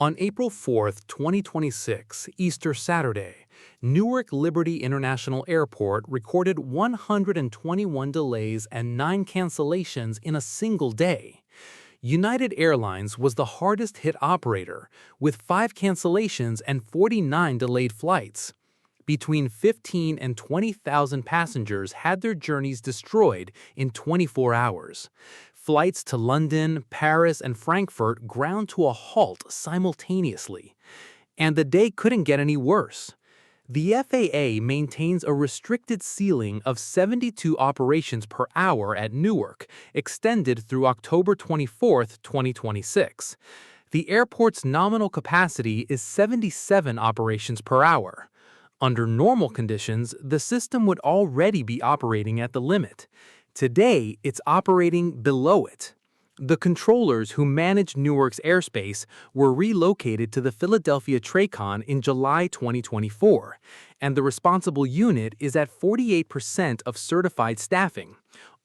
On April 4th, 2026, Easter Saturday, Newark Liberty International Airport recorded 121 delays and 9 cancellations in a single day. United Airlines was the hardest-hit operator, with 5 cancellations and 49 delayed flights. Between 15 and 20,000 passengers had their journeys destroyed in 24 hours. Flights to London, Paris, and Frankfurt ground to a halt simultaneously. And the day couldn't get any worse. The FAA maintains a restricted ceiling of 72 operations per hour at Newark, extended through October 24, 2026. The airport's nominal capacity is 77 operations per hour. Under normal conditions, the system would already be operating at the limit. Today, it's operating below it. The controllers who manage Newark's airspace were relocated to the Philadelphia TRACON in July 2024, and the responsible unit is at 48% of certified staffing,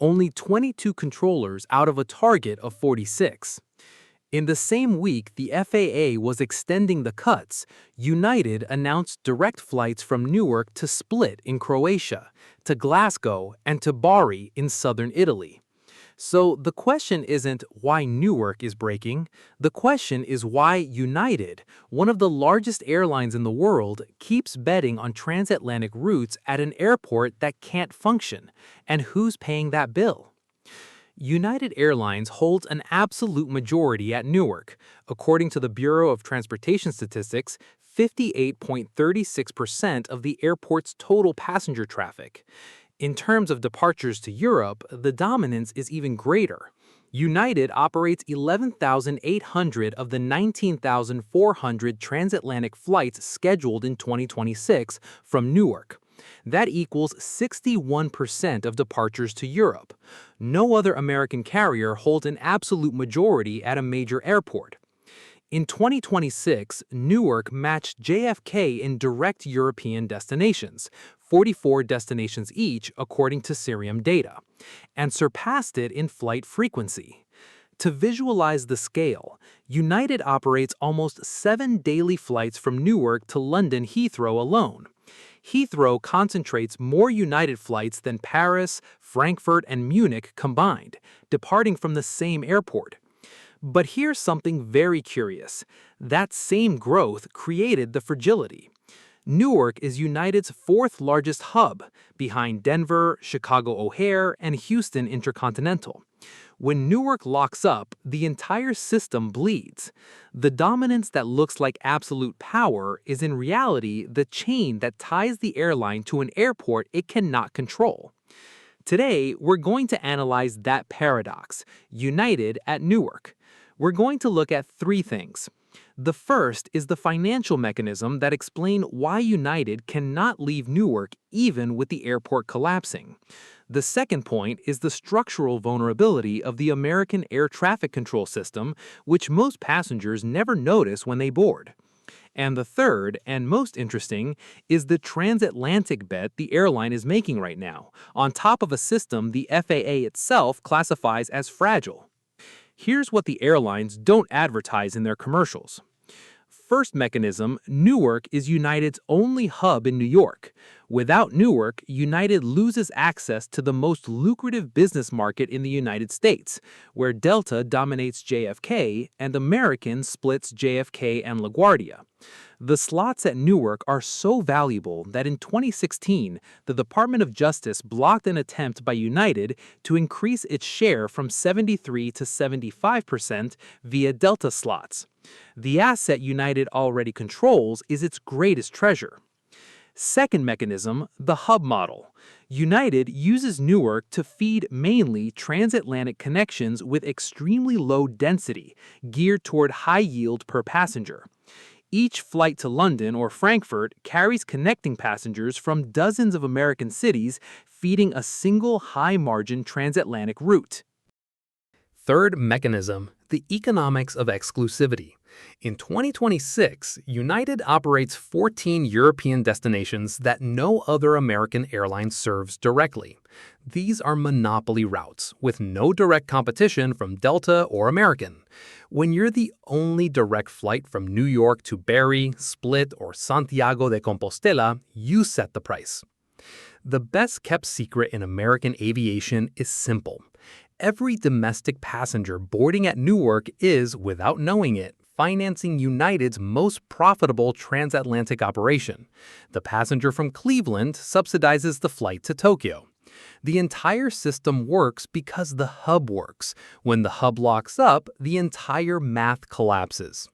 only 22 controllers out of a target of 46. In the same week the FAA was extending the cuts, United announced direct flights from Newark to Split in Croatia, to Glasgow, and to Bari in southern Italy. So the question isn't why Newark is breaking, the question is why United, one of the largest airlines in the world, keeps betting on transatlantic routes at an airport that can't function, and who's paying that bill? United Airlines holds an absolute majority at Newark. According to the Bureau of Transportation Statistics, 58.36% of the airport's total passenger traffic. In terms of departures to Europe, the dominance is even greater. United operates 11,800 of the 19,400 transatlantic flights scheduled in 2026 from Newark. That equals 61% of departures to Europe. No other American carrier holds an absolute majority at a major airport. In 2026, Newark matched JFK in direct European destinations, 44 destinations each according to Cirium data, and surpassed it in flight frequency. To visualize the scale, United operates almost 7 daily flights from Newark to London Heathrow alone. Heathrow concentrates more United flights than Paris, Frankfurt, and Munich combined, departing from the same airport. But here's something very curious. That same growth created the fragility. Newark is United's 4th largest hub, behind Denver, Chicago O'Hare, and Houston Intercontinental. When Newark locks up, the entire system bleeds. The dominance that looks like absolute power is in reality the chain that ties the airline to an airport it cannot control. Today, we're going to analyze that paradox, United at Newark. We're going to look at 3 things. The first is the financial mechanism that explains why United cannot leave Newark even with the airport collapsing. The second point is the structural vulnerability of the American air traffic control system, which most passengers never notice when they board. And the third, and most interesting, is the transatlantic bet the airline is making right now, on top of a system the FAA itself classifies as fragile. Here's what the airlines don't advertise in their commercials. First mechanism, Newark is United's only hub in New York. Without Newark, United loses access to the most lucrative business market in the United States, where Delta dominates JFK and American splits JFK and LaGuardia. The slots at Newark are so valuable that in 2016, the Department of Justice blocked an attempt by United to increase its share from 73 to 75% via Delta slots. The asset United already controls is its greatest treasure. Second mechanism, the hub model. United uses Newark to feed mainly transatlantic connections with extremely low density, geared toward high yield per passenger. Each flight to London or Frankfurt carries connecting passengers from dozens of American cities, feeding a single high-margin transatlantic route. Third mechanism, the economics of exclusivity. In 2026, United operates 14 European destinations that no other American airline serves directly. These are monopoly routes, with no direct competition from Delta or American. When you're the only direct flight from New York to Bari, Split, or Santiago de Compostela, you set the price. The best-kept secret in American aviation is simple. Every domestic passenger boarding at Newark is, without knowing it, financing United's most profitable transatlantic operation. The passenger from Cleveland subsidizes the flight to Tokyo. The entire system works because the hub works. When the hub locks up, the entire math collapses.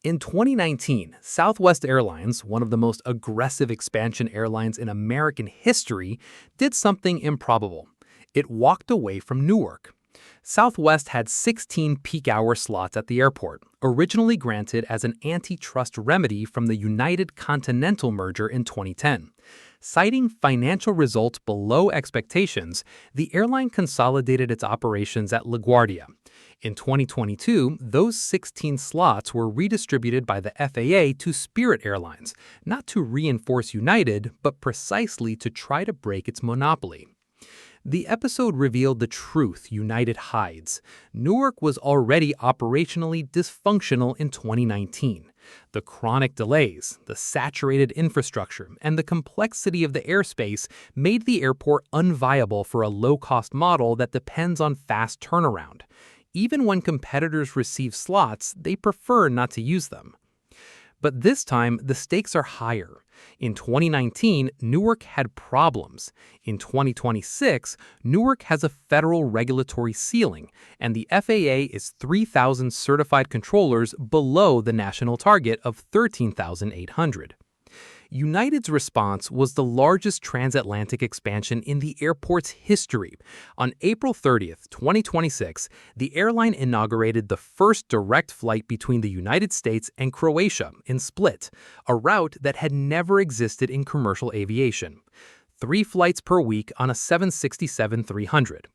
In 2019, Southwest Airlines, one of the most aggressive expansion airlines in American history, did something improbable. It walked away from Newark. Southwest had 16 peak-hour slots at the airport, originally granted as an antitrust remedy from the United Continental merger in 2010. Citing financial results below expectations, the airline consolidated its operations at LaGuardia. In 2022, those 16 slots were redistributed by the FAA to Spirit Airlines, not to reinforce United, but precisely to try to break its monopoly. The episode revealed the truth United hides. Newark was already operationally dysfunctional in 2019. The chronic delays, the saturated infrastructure, and the complexity of the airspace made the airport unviable for a low-cost model that depends on fast turnaround. Even when competitors receive slots, they prefer not to use them. But this time, the stakes are higher. In 2019, Newark had problems. In 2026, Newark has a federal regulatory ceiling, and the FAA is 3,000 certified controllers below the national target of 13,800. United's response was the largest transatlantic expansion in the airport's history. On April 30th, 2026, the airline inaugurated the first direct flight between the United States and Croatia in Split, a route that had never existed in commercial aviation. 3 flights per week on a 767-300.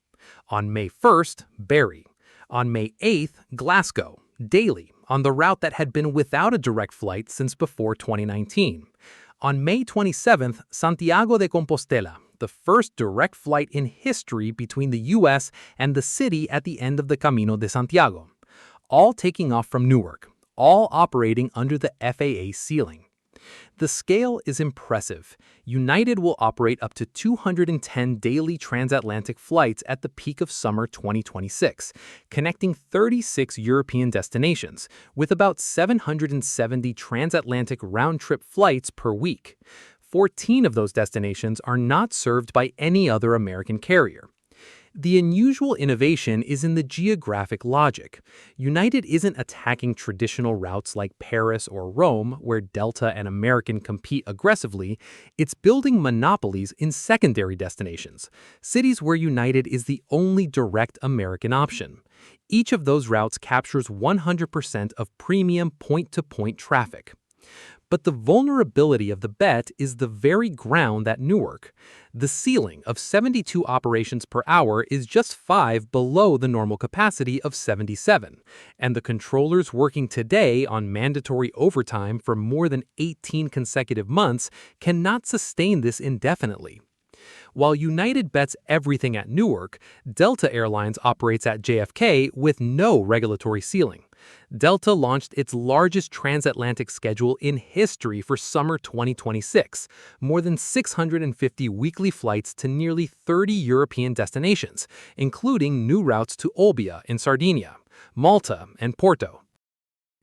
On May 1st, Bari. On May 8th, Glasgow, daily, on the route that had been without a direct flight since before 2019. On May 27th, Santiago de Compostela, the first direct flight in history between the U.S. and the city at the end of the Camino de Santiago. All taking off from Newark, all operating under the FAA ceiling. The scale is impressive. United will operate up to 210 daily transatlantic flights at the peak of summer 2026, connecting 36 European destinations, with about 770 transatlantic round-trip flights per week. 14 of those destinations are not served by any other American carrier. The unusual innovation is in the geographic logic. United isn't attacking traditional routes like Paris or Rome, where Delta and American compete aggressively. It's building monopolies in secondary destinations, cities where United is the only direct American option. Each of those routes captures 100% of premium point-to-point traffic. But the vulnerability of the bet is the very ground at Newark. The ceiling of 72 operations per hour is just 5 below the normal capacity of 77, and the controllers working today on mandatory overtime for more than 18 consecutive months cannot sustain this indefinitely. While United bets everything at Newark, Delta Airlines operates at JFK with no regulatory ceiling. Delta launched its largest transatlantic schedule in history for summer 2026, more than 650 weekly flights to nearly 30 European destinations, including new routes to Olbia in Sardinia, Malta, and Porto.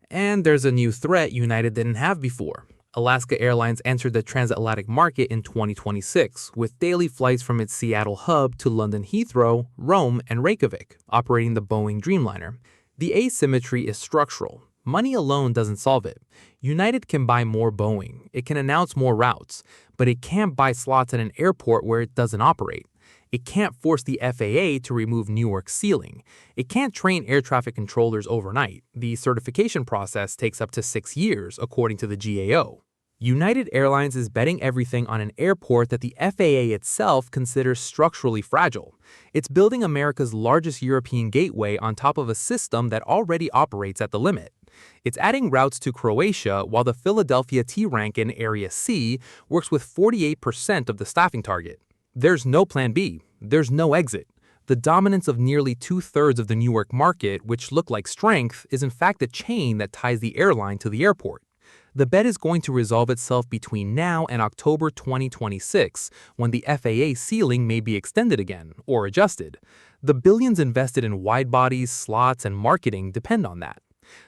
And there's a new threat United didn't have before. Alaska Airlines entered the transatlantic market in 2026 with daily flights from its Seattle hub to London Heathrow, Rome, and Reykjavik, operating the Boeing Dreamliner. The asymmetry is structural. Money alone doesn't solve it. United can buy more Boeing, it can announce more routes, but it can't buy slots at an airport where it doesn't operate. It can't force the FAA to remove Newark's ceiling. It can't train air traffic controllers overnight. The certification process takes up to 6 years, according to the GAO. United Airlines is betting everything on an airport that the FAA itself considers structurally fragile. It's building America's largest European gateway on top of a system that already operates at the limit. It's adding routes to Croatia while the Philadelphia T-rank in Area C works with 48% of the staffing target. There's no plan B. There's no exit. The dominance of nearly two-thirds of the Newark market, which looked like strength, is in fact the chain that ties the airline to the airport. The bet is going to resolve itself between now and October 2026, when the FAA ceiling may be extended again, or adjusted. The billions invested in wide-bodies, slots, and marketing depend on that.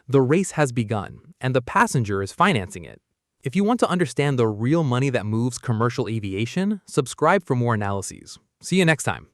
The race has begun, and the passenger is financing it. If you want to understand the real money that moves commercial aviation, subscribe for more analyses. See you next time.